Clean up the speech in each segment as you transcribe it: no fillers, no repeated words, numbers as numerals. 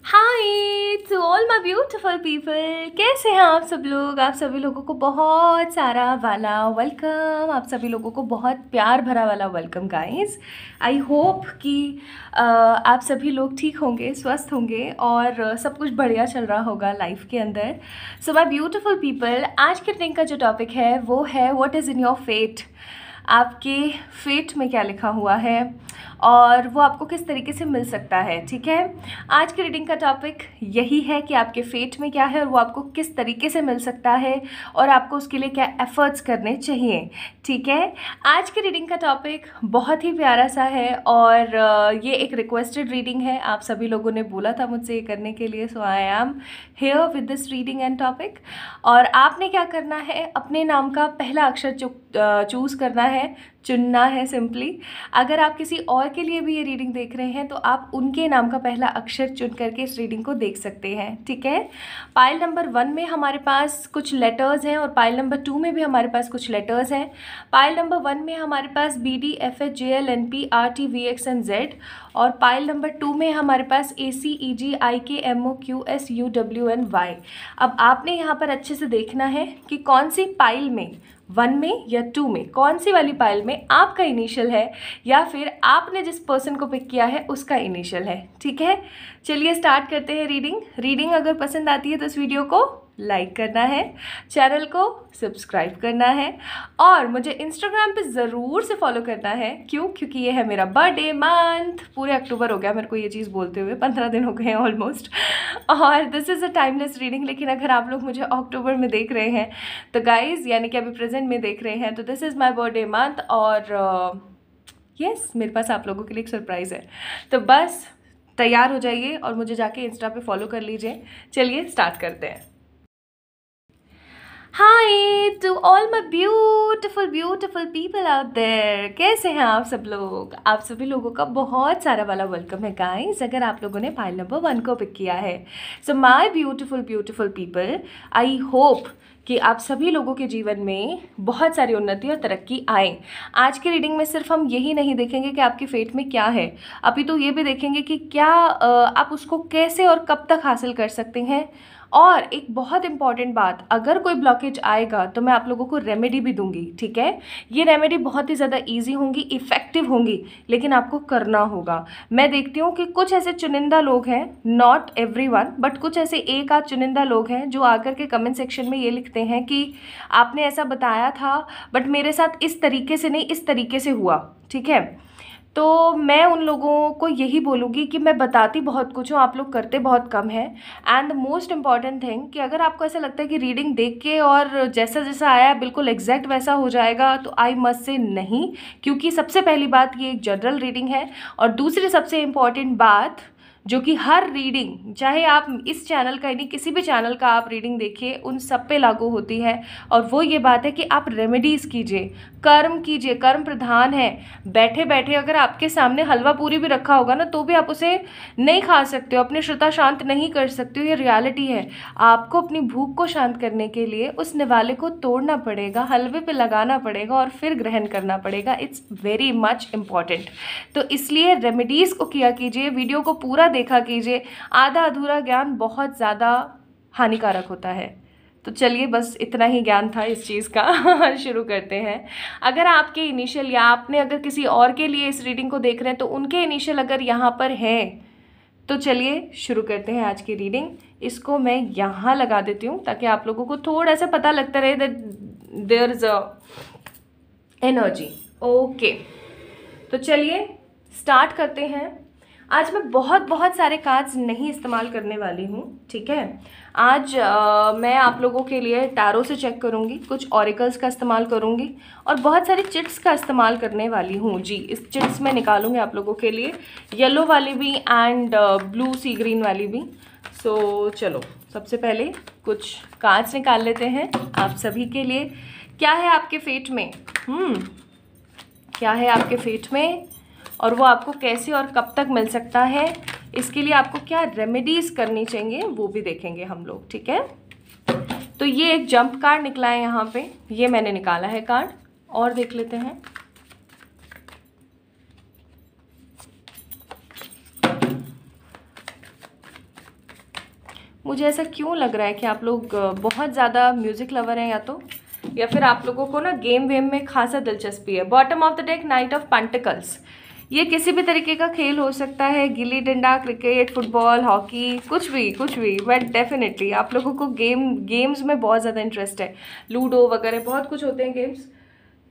Hi to all my beautiful people. कैसे हैं आप सब लोग? आप सभी लोगों को बहुत सारा वाला वेलकम, आप सभी लोगों को बहुत प्यार भरा वाला वेलकम गाइस। आई होप कि आप सभी लोग ठीक होंगे, स्वस्थ होंगे और सब कुछ बढ़िया चल रहा होगा लाइफ के अंदर। सो माय ब्यूटीफुल पीपल, आज के दिन का जो टॉपिक है वो है what is in your fate. आपके फेट में क्या लिखा हुआ है और वो आपको किस तरीके से मिल सकता है। ठीक है, आज की रीडिंग का टॉपिक यही है कि आपके फेट में क्या है और वो आपको किस तरीके से मिल सकता है और आपको उसके लिए क्या एफर्ट्स करने चाहिए। ठीक है, आज की रीडिंग का टॉपिक बहुत ही प्यारा सा है और ये एक रिक्वेस्टेड रीडिंग है। आप सभी लोगों ने बोला था मुझसे ये करने के लिए, so I am here with this reading and topic. और आपने क्या करना है, अपने नाम का पहला अक्षर चूज़ करना है, चुनना है सिंपली। अगर आप किसी और के लिए भी ये रीडिंग देख रहे हैं तो आप उनके नाम का पहला अक्षर चुन करके इस रीडिंग को देख सकते हैं। ठीक है, पाइल नंबर 1 में हमारे पास कुछ लेटर्स हैं और पाइल नंबर 2 में भी हमारे पास कुछ लेटर्स हैं। पाइल नंबर 1 में हमारे पास BDFHJLNPRTVXNZ और पाइल नंबर 2 में हमारे पास ACEGIKMOQSUWNY। अब आपने यहाँ पर अच्छे से देखना है कि कौन सी पाइल में, 1 में या 2 में, कौन सी वाली पाइल में आपका इनिशियल है या फिर आपने जिस पर्सन को पिक किया है उसका इनिशियल है। ठीक है, चलिए स्टार्ट करते हैं रीडिंग अगर पसंद आती है तो इस वीडियो को लाइक करना है, चैनल को सब्सक्राइब करना है और मुझे इंस्टाग्राम पे ज़रूर से फॉलो करना है। क्योंकि ये है मेरा बर्थडे मंथ। पूरे अक्टूबर हो गया मेरे को ये चीज़ बोलते हुए, 15 दिन हो गए हैं ऑलमोस्ट। और this is a timeless reading. लेकिन अगर आप लोग मुझे अक्टूबर में देख रहे हैं तो गाइज़, यानी कि अभी प्रेजेंट में देख रहे हैं, तो this is my birthday month और यस, मेरे पास आप लोगों के लिए एक सरप्राइज़ है। तो बस तैयार हो जाइए और मुझे जाके इंस्टा पे फॉलो कर लीजिए। चलिए स्टार्ट करते हैं। Hi to all my beautiful beautiful people out there. कैसे हैं आप सब लोग? आप सभी लोगों का बहुत सारा वाला वेलकम है गाइस, अगर आप लोगों ने फाइल नंबर 1 को पिक किया है। So my beautiful beautiful people, I hope कि आप सभी लोगों के जीवन में बहुत सारी उन्नति और तरक्की आए। आज की रीडिंग में सिर्फ हम यही नहीं देखेंगे कि आपके फेट में क्या है, अभी तो ये भी देखेंगे कि क्या आप उसको कैसे और कब तक हासिल कर सकते हैं। और एक बहुत इंपॉर्टेंट बात, अगर कोई ब्लॉकेज आएगा तो मैं आप लोगों को रेमेडी भी दूंगी। ठीक है, ये रेमेडी बहुत ही ज़्यादा इजी होंगी, इफ़ेक्टिव होंगी, लेकिन आपको करना होगा। मैं देखती हूँ कि कुछ ऐसे चुनिंदा लोग हैं, नॉट एवरीवन, बट कुछ ऐसे एक आध चुनिंदा लोग हैं जो आकर के कमेंट सेक्शन में ये लिखते हैं कि आपने ऐसा बताया था बट मेरे साथ इस तरीके से नहीं, इस तरीके से हुआ। ठीक है, तो मैं उन लोगों को यही बोलूँगी कि मैं बताती बहुत कुछ हूँ, आप लोग करते बहुत कम है। And the most important thing कि अगर आपको ऐसा लगता है कि रीडिंग देख के और जैसा जैसा आया बिल्कुल एग्जैक्ट वैसा हो जाएगा, तो आई मस्ट से नहीं। क्योंकि सबसे पहली बात, ये एक जनरल रीडिंग है और दूसरी सबसे इम्पॉर्टेंट बात जो कि हर रीडिंग, चाहे आप इस चैनल का यानी किसी भी चैनल का आप रीडिंग देखिए, उन सब पे लागू होती है। और वो ये बात है कि आप रेमेडीज़ कीजिए, कर्म कीजिए, कर्म प्रधान है। बैठे बैठे अगर आपके सामने हलवा पूरी भी रखा होगा ना तो भी आप उसे नहीं खा सकते हो, अपनी श्रुता शांत नहीं कर सकते हो, ये रियलिटी है। आपको अपनी भूख को शांत करने के लिए उस निवाले को तोड़ना पड़ेगा, हलवे पे लगाना पड़ेगा और फिर ग्रहण करना पड़ेगा। It's very much important. तो इसलिए रेमेडीज़ को किया कीजिए, वीडियो को पूरा देखा कीजिए। आधा अधूरा ज्ञान बहुत ज़्यादा हानिकारक होता है। तो चलिए, बस इतना ही ज्ञान था इस चीज़ का। शुरू करते हैं। अगर आपके इनिशियल या आपने अगर किसी और के लिए इस रीडिंग को देख रहे हैं तो उनके इनिशियल अगर यहाँ पर हैं तो चलिए शुरू करते हैं आज की रीडिंग। इसको मैं यहाँ लगा देती हूँ ताकि आप लोगों को थोड़ा सा पता लगता रहे that there is a energy. Okay, तो चलिए स्टार्ट करते हैं। आज मैं बहुत सारे कार्ड्स नहीं इस्तेमाल करने वाली हूँ। ठीक है, आज मैं आप लोगों के लिए टैरो से चेक करूँगी, कुछ ऑरिकल्स का इस्तेमाल करूँगी और बहुत सारी चिट्स का इस्तेमाल करने वाली हूँ। जी, इस चिट्स में निकालूँगी आप लोगों के लिए, येलो वाली भी एंड ब्लू सी ग्रीन वाली भी। सो चलो, सबसे पहले कुछ कार्ड्स निकाल लेते हैं आप सभी के लिए। क्या है आपके फेट में? क्या है आपके फेट में और वो आपको कैसे और कब तक मिल सकता है, इसके लिए आपको क्या रेमेडीज़ करनी चाहिए वो भी देखेंगे हम लोग। ठीक है, तो ये एक जंप कार्ड निकला है यहाँ पे, ये मैंने निकाला है कार्ड। और देख लेते हैं। मुझे ऐसा क्यों लग रहा है कि आप लोग बहुत ज़्यादा म्यूज़िक लवर हैं, या फिर आप लोगों को ना गेम वेम में खासा दिलचस्पी है। Bottom of the deck night of pentacles. ये किसी भी तरीके का खेल हो सकता है, gilli danda, cricket, football, hockey, कुछ भी, बट डेफिनेटली आप लोगों को गेम्स में बहुत ज़्यादा इंटरेस्ट है। लूडो वगैरह बहुत कुछ होते हैं गेम्स,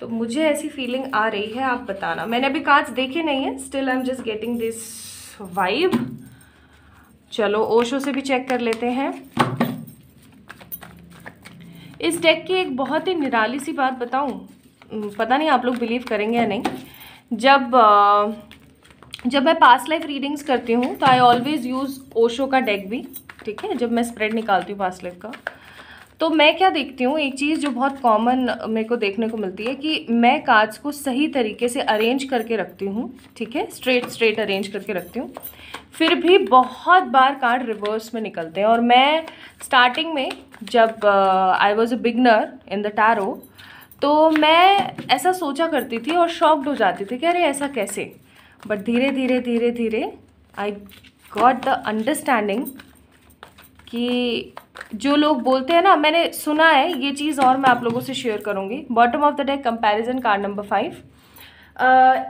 तो मुझे ऐसी फीलिंग आ रही है, आप बताना। मैंने अभी कार्ड्स देखे नहीं है, still I am just getting this vibe. चलो ओशो से भी चेक कर लेते हैं। इस डेक की एक बहुत ही निराली सी बात बताऊं, पता नहीं आप लोग बिलीव करेंगे या नहीं। जब मैं पास्ट लाइफ रीडिंग्स करती हूँ तो आई ऑलवेज यूज़ ओशो का डेक भी, ठीक है, जब मैं स्प्रेड निकालती हूँ पास्ट लाइफ का। तो मैं क्या देखती हूँ, एक चीज़ जो बहुत कॉमन मेरे को देखने को मिलती है कि मैं कार्ड्स को सही तरीके से अरेंज करके रखती हूँ, ठीक है, स्ट्रेट अरेंज करके रखती हूँ, फिर भी बहुत बार कार्ड रिवर्स में निकलते हैं। और मैं स्टार्टिंग में जब I was a beginner in the tarot, तो मैं ऐसा सोचा करती थी और शॉक्ड हो जाती थी कि अरे ऐसा कैसे। बट धीरे धीरे आई गॉट द अंडरस्टैंडिंग कि जो लोग बोलते हैं ना, मैंने सुना है ये चीज़ और मैं आप लोगों से शेयर करूँगी। Bottom of the deck comparison card number 5।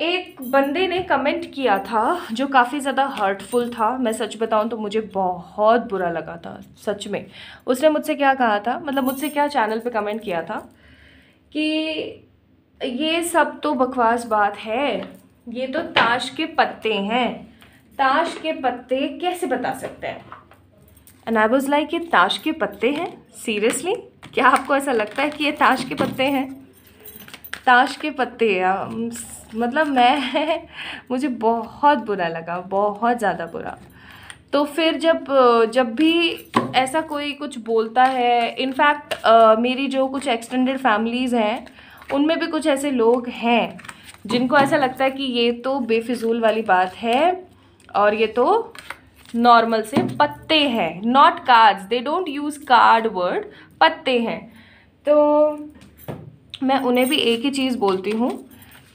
एक बंदे ने कमेंट किया था जो काफ़ी ज़्यादा हर्टफुल था। मैं सच बताऊं तो मुझे बहुत बुरा लगा था सच में। उसने मुझसे क्या कहा था, मतलब मुझसे क्या चैनल पे कमेंट किया था कि ये सब तो बकवास बात है, ये तो ताश के पत्ते हैं, ताश के पत्ते कैसे बता सकते हैं। एंड आई वाज लाइक, ये ताश के पत्ते हैं? सीरियसली? क्या आपको ऐसा लगता है कि ये ताश के पत्ते हैं? ताश के पत्ते, मतलब मुझे बहुत बुरा लगा, बहुत ज़्यादा बुरा। तो फिर जब भी ऐसा कोई कुछ बोलता है, इनफैक्ट मेरी जो कुछ एक्सटेंडेड फैमिलीज़ हैं उनमें भी कुछ ऐसे लोग हैं जिनको ऐसा लगता है कि ये तो बेफिजूल वाली बात है और ये तो नॉर्मल से पत्ते हैं, not cards, they don't use card word, पत्ते हैं। तो मैं उन्हें भी एक ही चीज़ बोलती हूँ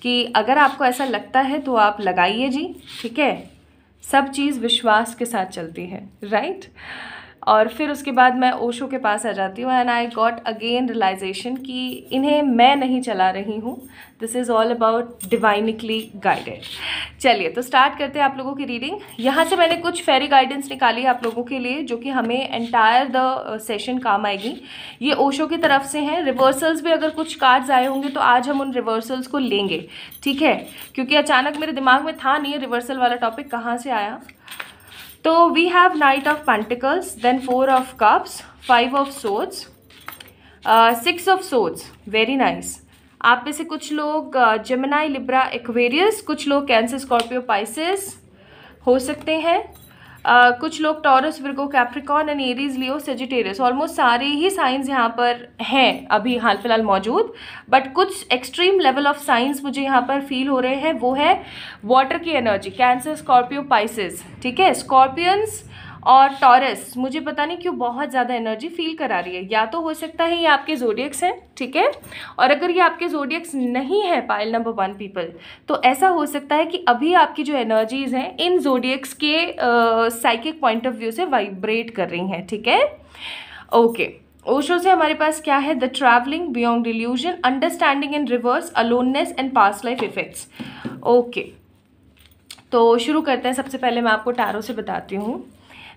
कि अगर आपको ऐसा लगता है तो आप लगाइए जी, ठीक है, सब चीज़ विश्वास के साथ चलती है, राइट। और फिर उसके बाद मैं ओशो के पास आ जाती हूँ and I got again realization कि इन्हें मैं नहीं चला रही हूँ, this is all about divinely guided. चलिए तो स्टार्ट करते हैं आप लोगों की रीडिंग। यहाँ से मैंने कुछ फेरी गाइडेंस निकाली है आप लोगों के लिए जो कि हमें एंटायर द सेशन काम आएगी। ये ओशो की तरफ से हैं। रिवर्सल्स भी अगर कुछ कार्ड्स आए होंगे तो आज हम उन रिवर्सल्स को लेंगे, ठीक है, क्योंकि अचानक मेरे दिमाग में था नहीं रिवर्सल वाला टॉपिक कहाँ से आया। तो we have knight of pentacles, then 4 of cups, 5 of swords, 6 of swords, very nice. आप में से कुछ लोग जेमिनी, लिब्रा, एक्वेरियस, कुछ लोग कैंसर, स्कॉर्पियो, पाइसेस हो सकते हैं, कुछ लोग taurus, Virgo, Capricorn and Aries, Leo, Sagittarius. Almost सारे ही साइंस यहाँ पर हैं अभी हाल फिलहाल मौजूद, बट कुछ एक्सट्रीम लेवल ऑफ साइंस मुझे यहाँ पर फील हो रहे हैं, वो है वाटर की एनर्जी, कैंसर, स्कॉर्पियो, पाइसेस, ठीक है। स्कॉर्पियंस और टॉरस मुझे पता नहीं क्यों बहुत ज़्यादा एनर्जी फील करा रही है। या तो हो सकता है ये आपके जोडियक्स हैं, ठीक है, और अगर ये आपके जोडियक्स नहीं है पाइल नंबर 1 पीपल, तो ऐसा हो सकता है कि अभी आपकी जो एनर्जीज हैं इन जोडियक्स के साइकिक पॉइंट ऑफ व्यू से वाइब्रेट कर रही हैं, ठीक है। ओके, ओशो से हमारे पास क्या है, the travelling, beyond delusion, understanding in reverse, aloneness and past life effects. Okay, तो शुरू करते हैं। सबसे पहले मैं आपको टैरो से बताती हूँ।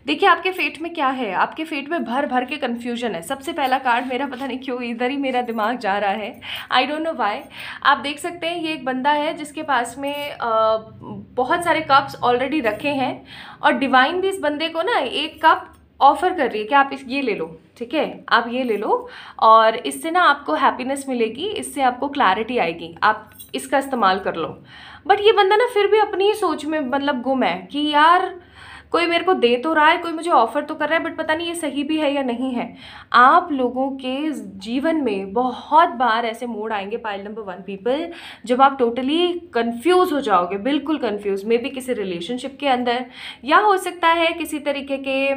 देखिए आपके फेट में क्या है, आपके फेट में भर भर के कन्फ्यूजन है। सबसे पहला कार्ड मेरा पता नहीं क्यों इधर ही मेरा दिमाग जा रहा है, आई डोंट नो व्हाई। आप देख सकते हैं ये एक बंदा है जिसके पास में बहुत सारे कप्स ऑलरेडी रखे हैं और डिवाइन भी इस बंदे को ना एक कप ऑफर कर रही है कि आप ये ले लो, ठीक है, आप ये ले लो और इससे ना आपको हैप्पीनेस मिलेगी, इससे आपको क्लैरिटी आएगी, आप इसका इस्तेमाल कर लो। बट ये बंदा ना फिर भी अपनी ही सोच में मतलब गुम है कि यार कोई मेरे को दे तो रहा है, कोई मुझे ऑफर तो कर रहा है, बट पता नहीं ये सही भी है या नहीं है। आप लोगों के जीवन में बहुत बार ऐसे मोड़ आएंगे पाइल नंबर 1 पीपल जब आप टोटली कंफ्यूज हो जाओगे, बिल्कुल कंफ्यूज, मे बी किसी रिलेशनशिप के अंदर या हो सकता है किसी तरीके के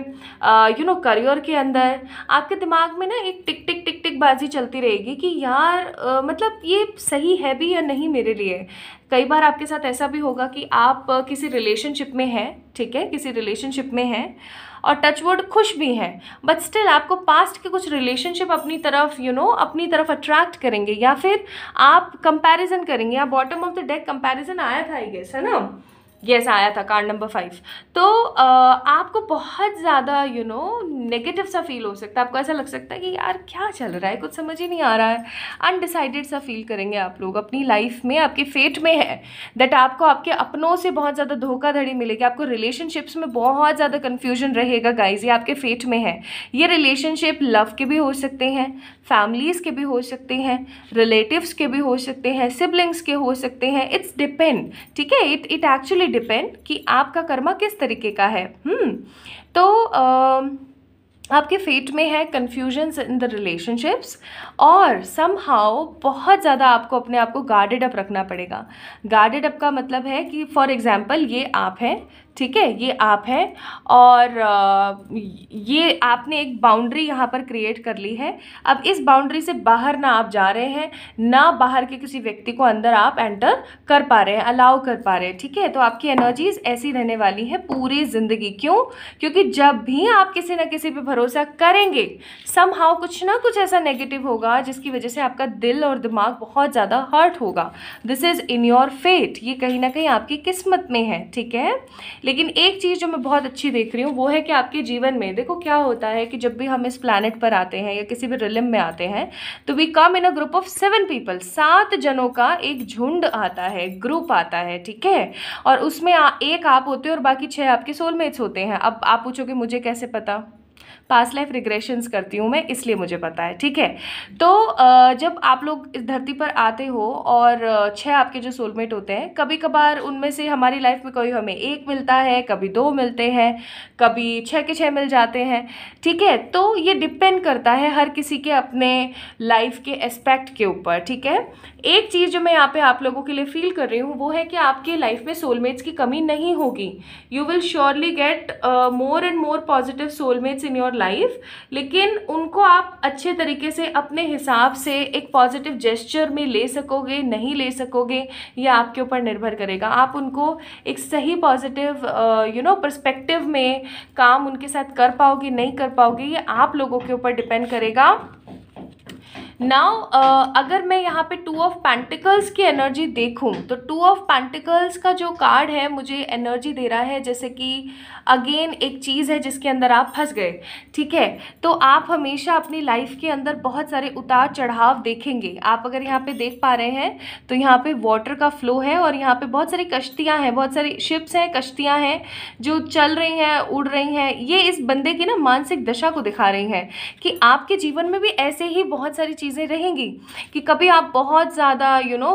करियर के अंदर। आपके दिमाग में ना एक टिक टिक टिक टिक बाजी चलती रहेगी कि यार मतलब ये सही है भी या नहीं मेरे लिए। कई बार आपके साथ ऐसा भी होगा कि आप किसी रिलेशनशिप में हैं, ठीक है, किसी रिलेशनशिप में हैं और टचवुड खुश भी हैं, बट स्टिल आपको पास्ट के कुछ रिलेशनशिप अपनी तरफ अपनी तरफ अट्रैक्ट करेंगे, या फिर आप कंपैरिजन करेंगे, या bottom of the deck comparison आया था आई गेस, है ना, यस आया था, कार्ड नंबर 5। तो आपको बहुत ज़्यादा नेगेटिव सा फील हो सकता है, आपको ऐसा लग सकता है कि यार क्या चल रहा है, कुछ समझ ही नहीं आ रहा है, अनडिसाइडेड सा फील करेंगे आप लोग अपनी लाइफ में। आपके फेट में है दैट आपको आपके अपनों से बहुत ज़्यादा धोखाधड़ी मिलेगी, आपको रिलेशनशिप्स में बहुत ज़्यादा कन्फ्यूजन रहेगा गाइज, ये आपके फेट में है। ये रिलेशनशिप लव के भी हो सकते हैं, फैमिलीज़ के भी हो सकते हैं, रिलेटिव्स के भी हो सकते हैं, सिबलिंग्स के हो सकते हैं, इट्स डिपेंड, ठीक है, इट एक्चुअली डिपेंड कि आपका कर्मा किस तरीके का है। तो आपके फेट में है कन्फ्यूजन्स इन द रिलेशनशिप्स, और समहाउ बहुत ज़्यादा आपको अपने आप को गार्डेड अप रखना पड़ेगा। गार्डेड अप का मतलब है कि फॉर एग्जांपल ये आप हैं, ठीक है, ये आप हैं और ये आपने एक बाउंड्री यहाँ पर क्रिएट कर ली है। अब इस बाउंड्री से बाहर ना आप जा रहे हैं, ना बाहर के किसी व्यक्ति को अंदर आप एंटर कर पा रहे हैं, अलाउ कर पा रहे हैं, ठीक है। तो आपकी एनर्जीज ऐसी रहने वाली है पूरी ज़िंदगी। क्यों? क्योंकि जब भी आप किसी ना किसी पे भरोसा करेंगे, समहाउ कुछ ना कुछ ऐसा नेगेटिव होगा जिसकी वजह से आपका दिल और दिमाग बहुत ज़्यादा हर्ट होगा। This is in your fate, ये कहीं ना कहीं आपकी किस्मत में है, ठीक है। लेकिन एक चीज़ जो मैं बहुत अच्छी देख रही हूँ वो है कि आपके जीवन में देखो क्या होता है कि जब भी हम इस प्लैनेट पर आते हैं या किसी भी रिलम में आते हैं तो we come in a group of 7 people, 7 जनों का एक झुंड आता है, ग्रुप आता है, ठीक है। और उसमें एक आप होते हो और बाकी 6 आपके सोलमेट्स होते हैं। अब आप पूछोगे मुझे कैसे पता? पास्ट लाइफ रिग्रेशंस करती हूँ मैं, इसलिए मुझे पता है, ठीक है। तो जब आप लोग इस धरती पर आते हो और 6 आपके जो सोलमेट होते हैं, कभी कभार उनमें से हमारी लाइफ में कोई हमें 1 मिलता है, कभी 2 मिलते हैं, कभी 6 के 6 मिल जाते हैं, ठीक है। तो ये डिपेंड करता है हर किसी के अपने लाइफ के एस्पेक्ट के ऊपर, ठीक है। एक चीज़ जो मैं यहाँ पे आप लोगों के लिए फील कर रही हूँ वो है कि आपके लाइफ में सोलमेट्स की कमी नहीं होगी। You will surely get more and more positive soulmates in your life, लेकिन उनको आप अच्छे तरीके से अपने हिसाब से एक पॉजिटिव जेस्चर में ले सकोगे, नहीं ले सकोगे, ये आपके ऊपर निर्भर करेगा। आप उनको एक सही पॉजिटिव पर्सपेक्टिव में काम उनके साथ कर पाओगे, नहीं कर पाओगे, ये आप लोगों के ऊपर डिपेंड करेगा। नाउ अगर मैं यहाँ पे 2 ऑफ पेंटिकल्स की एनर्जी देखूँ तो 2 ऑफ पेंटिकल्स का जो कार्ड है मुझे एनर्जी दे रहा है जैसे कि अगेन एक चीज़ है जिसके अंदर आप फंस गए, ठीक है। तो आप हमेशा अपनी लाइफ के अंदर बहुत सारे उतार चढ़ाव देखेंगे। आप अगर यहाँ पे देख पा रहे हैं तो यहाँ पे वाटर का फ्लो है और यहाँ पे बहुत सारी कश्तियाँ हैं, बहुत सारी शिप्स हैं, कश्तियाँ हैं जो चल रही हैं, उड़ रही हैं। ये इस बंदे की ना मानसिक दशा को दिखा रही हैं कि आपके जीवन में भी ऐसे ही बहुत सारी चीज़ें रहेंगी कि कभी आप बहुत ज़्यादा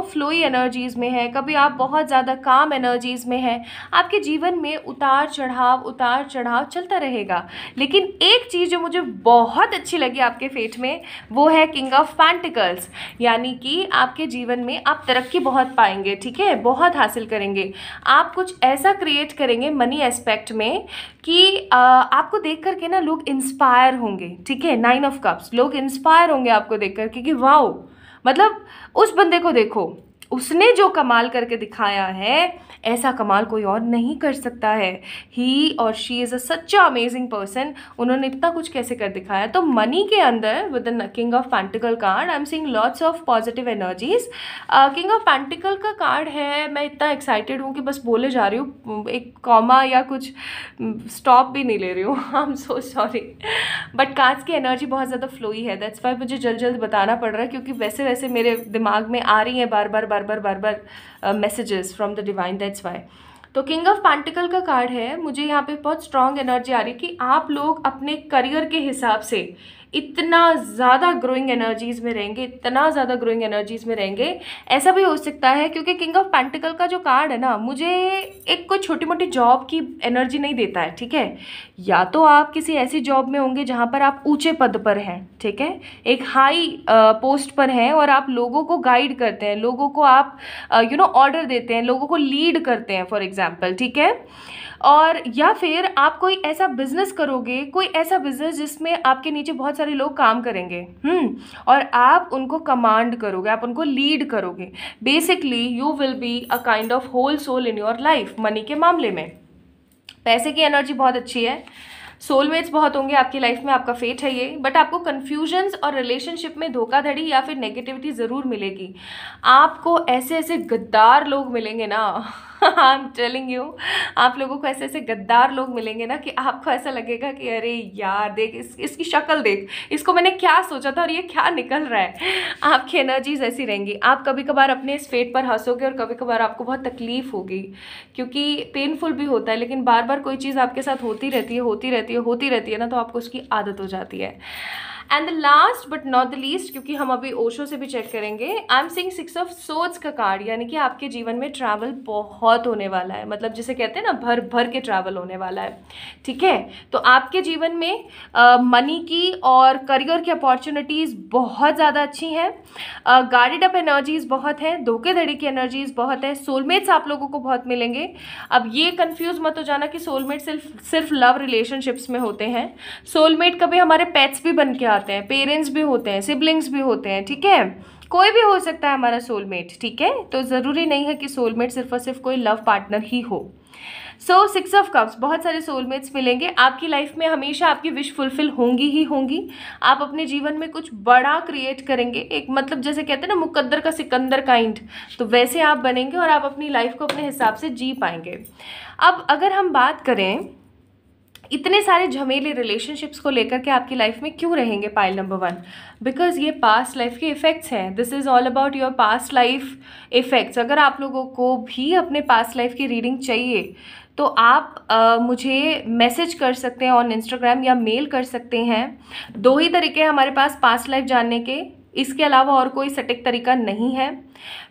फ्लोई एनर्जीज़ में हैं, कभी आप बहुत ज़्यादा काम एनर्जीज़ में हैं। आपके जीवन में उतार चढ़ाव चलता रहेगा। लेकिन एक चीज़ जो मुझे बहुत अच्छी लगी आपके फेट में वो है किंग ऑफ पेंटिकल्स, यानी कि आपके जीवन में आप तरक्की बहुत पाएंगे, ठीक है, बहुत हासिल करेंगे। आप कुछ ऐसा क्रिएट करेंगे मनी एस्पेक्ट में कि आपको देख करके ना लोग इंस्पायर होंगे, ठीक है। 9 ऑफ कप्स, लोग इंस्पायर होंगे आपको देख करके कि वाओ, मतलब उस बंदे को देखो, उसने जो कमाल करके दिखाया है ऐसा कमाल कोई और नहीं कर सकता है। ही और she is a such amazing person, उन्होंने इतना कुछ कैसे कर दिखाया। तो मनी के अंदर with the king of pentacle card I am seeing lots of positive energies. King of pentacle का कार्ड है, मैं इतना एक्साइटेड हूँ कि बस बोले जा रही हूँ, एक कॉमा या कुछ स्टॉप भी नहीं ले रही हूँ। I am so sorry, but cards की एनर्जी बहुत ज़्यादा फ्लोई है, दैट्स वाई मुझे जल्द बताना पड़ रहा है, क्योंकि वैसे वैसे मेरे दिमाग में आ रही है बार बार messages from the divine, that's why. तो किंग ऑफ पेंटिकल का कार्ड है, मुझे यहाँ पे बहुत स्ट्रॉन्ग एनर्जी आ रही है कि आप लोग अपने करियर के हिसाब से इतना ज़्यादा ग्रोइंग एनर्जीज़ में रहेंगे, इतना ज़्यादा ग्रोइंग एनर्जीज़ में रहेंगे। ऐसा भी हो सकता है क्योंकि किंग ऑफ पेंटिकल का जो कार्ड है ना, मुझे एक कोई छोटी मोटी जॉब की एनर्जी नहीं देता है, ठीक है। या तो आप किसी ऐसी जॉब में होंगे जहाँ पर आप ऊंचे पद पर हैं, ठीक है, एक हाई पोस्ट पर हैं और आप लोगों को गाइड करते हैं, लोगों को आप ऑर्डर देते हैं, लोगों को लीड करते हैं फॉर एग्जाम्पल, ठीक है। और या फिर आप कोई ऐसा बिजनेस करोगे, कोई ऐसा बिजनेस जिसमें आपके नीचे बहुत बहुत सारे लोग काम करेंगे, और आप उनको कमांड करोगे, आप उनको लीड करोगे। Basically you will be a kind of whole soul in your life. Money के मामले में पैसे की एनर्जी बहुत अच्छी है, सोलमेट्स बहुत होंगे आपकी लाइफ में, आपका फेट है ये। बट आपको कन्फ्यूजन्स और रिलेशनशिप में धोखाधड़ी या फिर नेगेटिविटी ज़रूर मिलेगी। आपको ऐसे ऐसे गद्दार लोग मिलेंगे ना आई एम टेलिंग यू, आप लोगों को ऐसे ऐसे गद्दार लोग मिलेंगे ना कि आपको ऐसा लगेगा कि अरे यार देख इसकी शक्ल देख, इसको मैंने क्या सोचा था और ये क्या निकल रहा है। आपकी एनर्जीज ऐसी रहेंगी। आप कभी कभार अपने इस फेट पर हंसोगे और कभी कभार आपको बहुत तकलीफ होगी, क्योंकि पेनफुल भी होता है, लेकिन बार बार कोई चीज़ आपके साथ होती रहती है ना, तो आपको उसकी आदत हो जाती है। And the last but not the least, क्योंकि हम अभी ओशो से भी चेक करेंगे, I am seeing 6 of swords का कार्ड, यानी कि आपके जीवन में ट्रैवल बहुत होने वाला है। मतलब जिसे कहते हैं ना भर भर के ट्रैवल होने वाला है, ठीक है। तो आपके जीवन में मनी की और करियर की अपॉर्चुनिटीज़ बहुत ज़्यादा अच्छी हैं, गाइडेड अप एनर्जीज बहुत है, धोखेधड़ी की एनर्जीज बहुत है, सोलमेट्स आप लोगों को बहुत मिलेंगे। अब ये कंफ्यूज मत हो जाना कि सोलमेट सिर्फ लव रिलेशनशिप्स में होते हैं। सोलमेट कभी हमारे पेट्स भी बन के आते हैं, पेरेंट्स भी होते हैं, सिबलिंग्स भी होते हैं, ठीक है। कोई भी हो सकता है हमारा सोलमेट, ठीक है। तो ज़रूरी नहीं है कि सोलमेट सिर्फ और सिर्फ कोई लव पार्टनर ही हो। सो 6 ऑफ कप्स, बहुत सारे सोलमेट्स मिलेंगे आपकी लाइफ में। हमेशा आपकी विश फुलफिल होंगी ही होंगी। आप अपने जीवन में कुछ बड़ा क्रिएट करेंगे, एक मतलब जैसे कहते हैं ना मुकद्दर का सिकंदर काइंड, तो वैसे आप बनेंगे और आप अपनी लाइफ को अपने हिसाब से जी पाएंगे। अब अगर हम बात करें इतने सारे झमेले रिलेशनशिप्स को लेकर के आपकी लाइफ में क्यों रहेंगे, पाइल नंबर 1, बिकॉज ये पास्ट लाइफ के इफ़ेक्ट्स हैं। This is all about your past life effects. अगर आप लोगों को भी अपने पास्ट लाइफ की रीडिंग चाहिए तो आप मुझे मैसेज कर सकते हैं ऑन इंस्टाग्राम या मेल कर सकते हैं। 2 ही तरीके हैं हमारे पास पास्ट लाइफ जानने के, इसके अलावा और कोई सटीक तरीका नहीं है।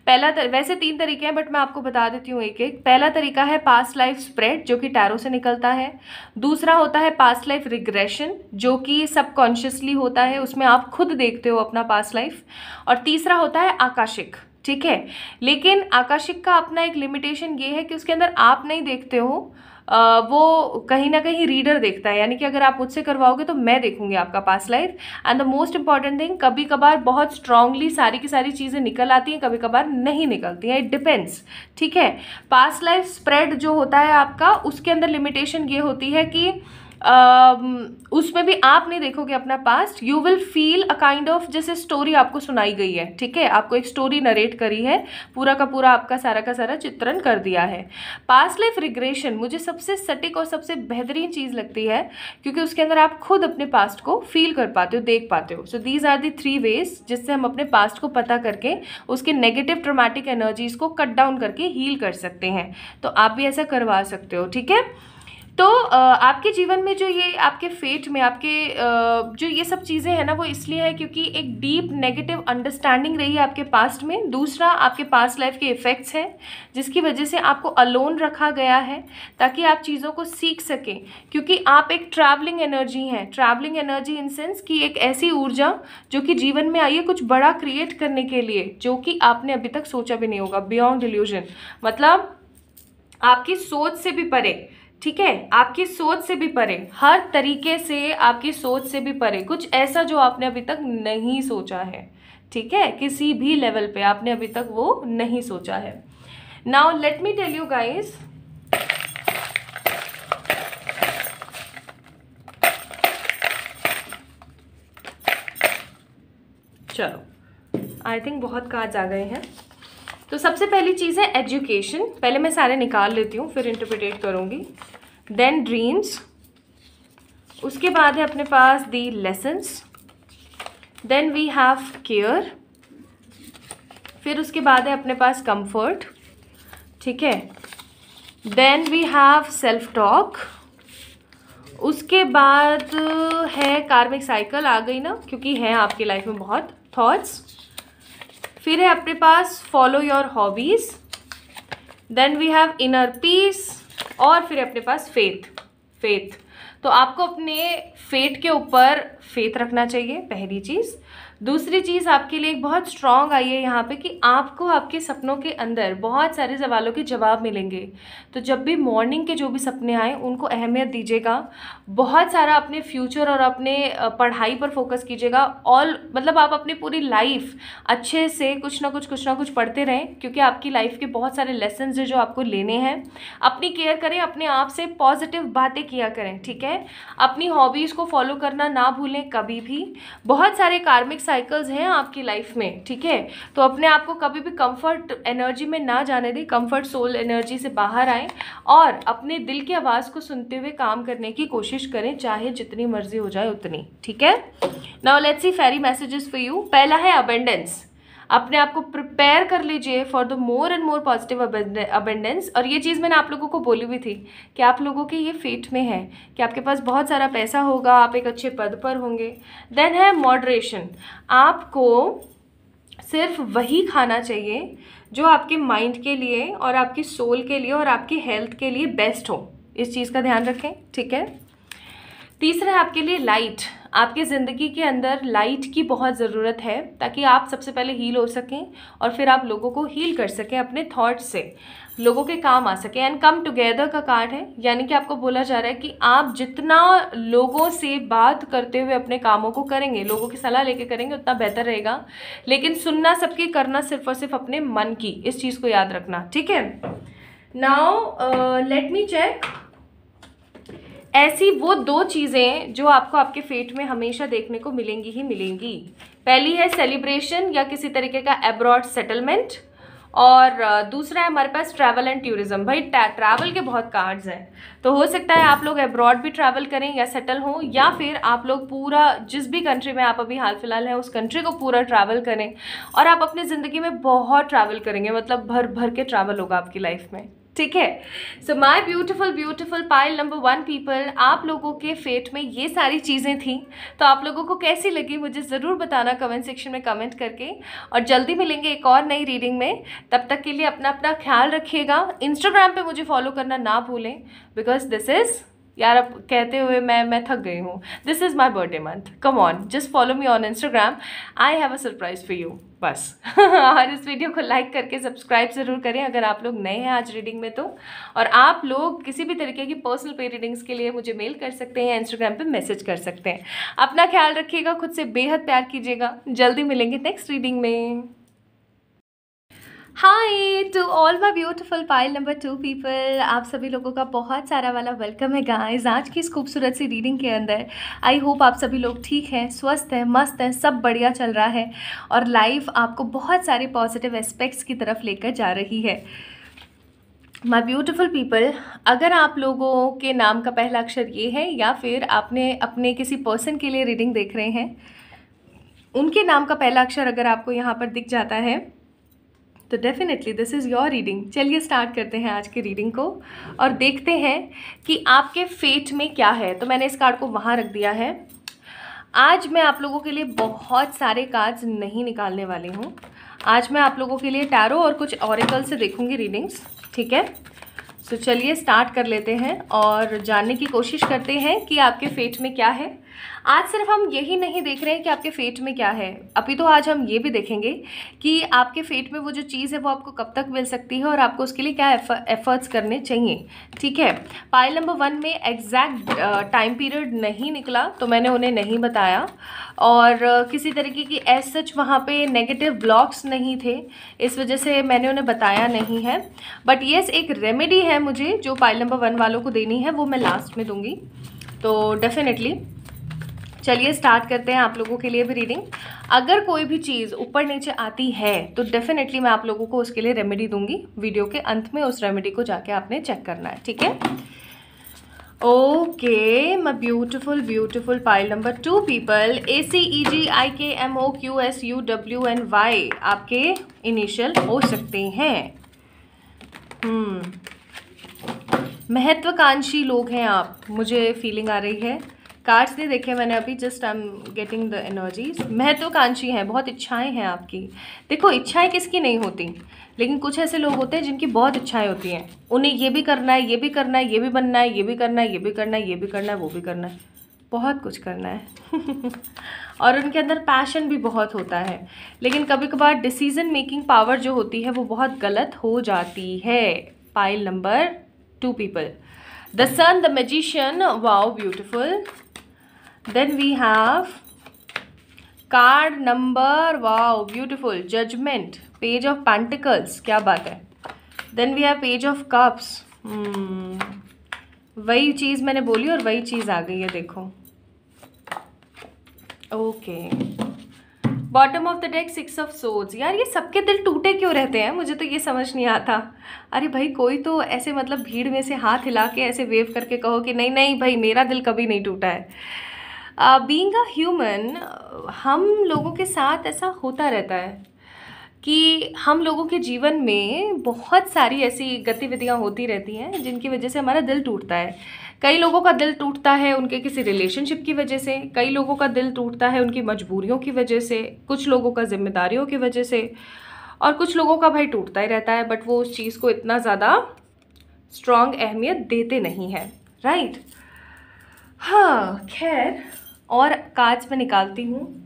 पहला वैसे 3 तरीके हैं बट मैं आपको बता देती हूँ एक एक। पहला तरीका है पास्ट लाइफ स्प्रेड, जो कि टैरो से निकलता है। दूसरा होता है पास्ट लाइफ रिग्रेशन, जो कि सबकॉन्शियसली होता है, उसमें आप खुद देखते हो अपना पास्ट लाइफ। और तीसरा होता है आकाशिक, ठीक है। लेकिन आकाशिक का अपना एक लिमिटेशन ये है कि उसके अंदर आप नहीं देखते हो, वो कहीं ना कहीं रीडर देखता है। यानी कि अगर आप मुझसे करवाओगे तो मैं देखूंगी आपका past life. And the most important thing, कभी कभार बहुत स्ट्रांगली सारी की सारी चीज़ें निकल आती हैं, कभी कभार नहीं निकलती हैं, इट डिपेंड्स, ठीक है। पास्ट लाइफ स्प्रेड जो होता है आपका, उसके अंदर लिमिटेशन ये होती है कि उसमें भी आप नहीं देखोगे अपना past, you will feel a kind of जैसे स्टोरी आपको सुनाई गई है, ठीक है। आपको एक स्टोरी नरेट करी है, पूरा का पूरा आपका सारा का सारा चित्रण कर दिया है। पास्ट लाइफ रिग्रेशन मुझे सबसे सटीक और सबसे बेहतरीन चीज़ लगती है, क्योंकि उसके अंदर आप खुद अपने पास्ट को फील कर पाते हो, देख पाते हो। So these are the 3 ways जिससे हम अपने पास्ट को पता करके उसके नेगेटिव ट्रॉमेटिक एनर्जीज को कट डाउन करके हील कर सकते हैं। तो आप भी ऐसा करवा सकते हो, ठीक है। तो आपके जीवन में जो ये आपके फेट में आपके जो ये सब चीज़ें हैं ना, वो इसलिए है क्योंकि एक डीप नेगेटिव अंडरस्टैंडिंग रही है आपके पास्ट में। दूसरा, आपके पास्ट लाइफ के इफ़ेक्ट्स हैं जिसकी वजह से आपको अलोन रखा गया है ताकि आप चीज़ों को सीख सकें, क्योंकि आप एक ट्रैवलिंग एनर्जी हैं। ट्रैवलिंग एनर्जी इन सेंस कि एक ऐसी ऊर्जा जो कि जीवन में आई है कुछ बड़ा क्रिएट करने के लिए, जो कि आपने अभी तक सोचा भी नहीं होगा। बियॉन्ड इल्यूजन, मतलब आपकी सोच से भी परे, ठीक है, आपकी सोच से भी परे, हर तरीके से आपकी सोच से भी परे, कुछ ऐसा जो आपने अभी तक नहीं सोचा है, ठीक है। किसी भी लेवल पे आपने अभी तक वो नहीं सोचा है। Now let me tell you guys, चलो आई थिंक बहुत कार्ड्स आ गए हैं। तो सबसे पहली चीज़ है एजुकेशन। पहले मैं सारे निकाल लेती हूँ, फिर इंटरप्रिटेट करूँगी। देन ड्रीम्स, उसके बाद है अपने पास the lessons, then we have care, फिर उसके बाद है अपने पास कंफर्ट, ठीक है। Then we have self talk, उसके बाद है कार्मिक साइकिल, आ गई ना, क्योंकि है आपकी लाइफ में बहुत थॉट्स। फिर है अपने पास follow your hobbies, then we have inner peace, और फिर अपने पास फेथ। तो आपको अपने फेट के ऊपर फेथ रखना चाहिए, पहली चीज़। दूसरी चीज़ आपके लिए एक बहुत स्ट्रॉन्ग आई है यहाँ पे कि आपको आपके सपनों के अंदर बहुत सारे सवालों के जवाब मिलेंगे। तो जब भी मॉर्निंग के जो भी सपने आए उनको अहमियत दीजिएगा, बहुत सारा अपने फ्यूचर और अपने पढ़ाई पर फोकस कीजिएगा। ऑल मतलब आप अपनी पूरी लाइफ अच्छे से कुछ ना कुछ पढ़ते रहें, क्योंकि आपकी लाइफ के बहुत सारे लेसन हैं जो आपको लेने हैं। अपनी केयर करें, अपने आप से पॉजिटिव बातें किया करें, ठीक है। अपनी हॉबीज़ को फॉलो करना ना भूलें कभी भी। बहुत सारे कार्मिक साइकिल्स हैं आपकी लाइफ में, ठीक है। तो अपने आप को कभी भी कंफर्ट एनर्जी में ना जाने दें, कंफर्ट सोल एनर्जी से बाहर आएँ और अपने दिल की आवाज़ को सुनते हुए काम करने की कोशिश करें, चाहे जितनी मर्जी हो जाए उतनी, ठीक है। Now let's see fairy messages for you. पहला है अबेंडेंस। अपने आप को प्रिपेयर कर लीजिए for the more and more positive abundance. और ये चीज़ मैंने आप लोगों को बोली हुई थी कि आप लोगों के ये फेट में है कि आपके पास बहुत सारा पैसा होगा, आप एक अच्छे पद पर होंगे। देन है मॉडरेशन। आपको सिर्फ वही खाना चाहिए जो आपके माइंड के लिए और आपकी सोल के लिए और आपकी हेल्थ के लिए बेस्ट हो। इस चीज़ का ध्यान रखें, ठीक है। तीसरा है आपके लिए लाइट। आपके ज़िंदगी के अंदर लाइट की बहुत ज़रूरत है ताकि आप सबसे पहले हील हो सकें और फिर आप लोगों को हील कर सकें, अपने थॉट्स से लोगों के काम आ सके। एंड कम टुगेदर का कार्ड है, यानी कि आपको बोला जा रहा है कि आप जितना लोगों से बात करते हुए अपने कामों को करेंगे, लोगों की सलाह लेके करेंगे, उतना बेहतर रहेगा। लेकिन सुनना सबकी, करना सिर्फ और सिर्फ अपने मन की। इस चीज़ को याद रखना, ठीक है। Now let me check. ऐसी वो दो चीज़ें जो आपको आपके फेट में हमेशा देखने को मिलेंगी ही मिलेंगी। पहली है सेलिब्रेशन या किसी तरीके का अब्रॉड सेटलमेंट, और दूसरा है हमारे पास ट्रैवल एंड टूरिज्म। भाई ट्रैवल के बहुत कार्ड्स हैं, तो हो सकता है आप लोग अब्रॉड भी ट्रैवल करें या सेटल हों, या फिर आप लोग पूरा जिस भी कंट्री में आप अभी हाल फिलहाल हैं उस कंट्री को पूरा ट्रैवल करें और आप अपनी ज़िंदगी में बहुत ट्रैवल करेंगे, मतलब भर भर के ट्रैवल होगा आपकी लाइफ में, ठीक है। So my beautiful pile number 1 people, आप लोगों के फेट में ये सारी चीज़ें थी। तो आप लोगों को कैसी लगी मुझे ज़रूर बताना कमेंट सेक्शन में कमेंट करके। और जल्दी मिलेंगे एक और नई रीडिंग में। तब तक के लिए अपना अपना ख्याल रखिएगा। इंस्टाग्राम पे मुझे फॉलो करना ना भूलें, बिकॉज दिस इज़, यार अब कहते हुए मैं थक गई हूँ, this is my birthday month. Come on, just follow me on Instagram, I have a surprise for you, बस। और इस वीडियो को लाइक करके सब्सक्राइब ज़रूर करें अगर आप लोग नए हैं आज रीडिंग में तो। और आप लोग किसी भी तरीके की पर्सनल पे रीडिंग्स के लिए मुझे मेल कर सकते हैं या इंस्टाग्राम पे मैसेज कर सकते हैं। अपना ख्याल रखिएगा, खुद से बेहद प्यार कीजिएगा। जल्दी मिलेंगे नेक्स्ट रीडिंग में। Hi to all my beautiful pile number 2 people, आप सभी लोगों का बहुत सारा वाला वेलकम है गाइस आज की इस खूबसूरत सी रीडिंग के अंदर। आई होप आप सभी लोग ठीक हैं, स्वस्थ हैं, मस्त हैं, सब बढ़िया चल रहा है और लाइफ आपको बहुत सारे पॉजिटिव एस्पेक्ट्स की तरफ लेकर जा रही है। माय ब्यूटीफुल पीपल, अगर आप लोगों के नाम का पहला अक्षर ये है या फिर आपने अपने किसी पर्सन के लिए रीडिंग देख रहे हैं, उनके नाम का पहला अक्षर अगर आपको यहाँ पर दिख जाता है तो definitely this is your reading. चलिए स्टार्ट करते हैं आज की रीडिंग को और देखते हैं कि आपके फेट में क्या है। तो मैंने इस कार्ड को वहाँ रख दिया है। आज मैं आप लोगों के लिए बहुत सारे कार्ड्स नहीं निकालने वाली हूँ। आज मैं आप लोगों के लिए टैरो और कुछ ऑरेकल से देखूँगी रीडिंग्स, ठीक है। सो चलिए स्टार्ट कर लेते हैं और जानने की कोशिश करते हैं कि आपके फेट में क्या है। आज सिर्फ हम यही नहीं देख रहे हैं कि आपके फेट में क्या है, अभी तो आज हम ये भी देखेंगे कि आपके फेट में वो जो चीज़ है वो आपको कब तक मिल सकती है और आपको उसके लिए क्या एफर्ट्स करने चाहिए, ठीक है। पाइल नंबर 1 में एग्जैक्ट टाइम पीरियड नहीं निकला तो मैंने उन्हें नहीं बताया और किसी तरीके की एज सच वहाँ पे नेगेटिव ब्लॉक्स नहीं थे, इस वजह से मैंने उन्हें बताया नहीं है। बट येस, एक रेमेडी है मुझे जो पाइल नंबर 1 वालों को देनी है, वो मैं लास्ट में दूँगी। तो डेफिनेटली चलिए स्टार्ट करते हैं आप लोगों के लिए भी रीडिंग। अगर कोई भी चीज़ ऊपर नीचे आती है तो डेफिनेटली मैं आप लोगों को उसके लिए रेमेडी दूंगी। वीडियो के अंत में उस रेमेडी को जाके आपने चेक करना है, ठीक है। Okay my beautiful pile number 2 people, ACEGIKMOQSUWNY आपके इनिशियल हो सकते हैं। महत्वाकांक्षी लोग हैं आप, मुझे फीलिंग आ रही है। कार्ड्स नहीं देखे मैंने अभी, just I am getting the energies. महत्वाकांक्षी हैं, बहुत इच्छाएं हैं आपकी। देखो इच्छाएं किसकी नहीं होती, लेकिन कुछ ऐसे लोग होते हैं जिनकी बहुत इच्छाएं होती हैं। उन्हें ये भी करना है, ये भी करना है, ये भी बनना है, ये भी करना है, ये भी करना है, ये भी करना है, वो भी करना है। बहुत कुछ करना है और उनके अंदर पैशन भी बहुत होता है, लेकिन कभी कभार डिसीजन मेकिंग पावर जो होती है वो बहुत गलत हो जाती है। Pile number 2 people, the sun, the magician, wow beautiful. Then we have card number, wow beautiful, judgement, page of pentacles, क्या बात है। Then we have page of cups, वही चीज़ मैंने बोली और वही चीज़ आ गई है, देखो। Okay, bottom of the deck 6 of swords. यार ये सबके दिल टूटे क्यों रहते हैं, मुझे तो ये समझ नहीं आता। अरे भाई कोई तो ऐसे मतलब भीड़ में से हाथ हिला के ऐसे वेव करके कहो कि नहीं नहीं भाई मेरा दिल कभी नहीं टूटा है। बीइंग अ ह्यूमन, हम लोगों के साथ ऐसा होता रहता है कि हम लोगों के जीवन में बहुत सारी ऐसी गतिविधियां होती रहती हैं जिनकी वजह से हमारा दिल टूटता है। कई लोगों का दिल टूटता है उनके किसी रिलेशनशिप की वजह से, कई लोगों का दिल टूटता है उनकी मजबूरियों की वजह से, कुछ लोगों का जिम्मेदारियों की वजह से, और कुछ लोगों का भाई टूटता ही रहता है बट वो उस चीज़ को इतना ज़्यादा स्ट्रॉन्ग अहमियत देते नहीं हैं, राइट। हाँ खैर, और कार्ड्स में निकालती हूँ।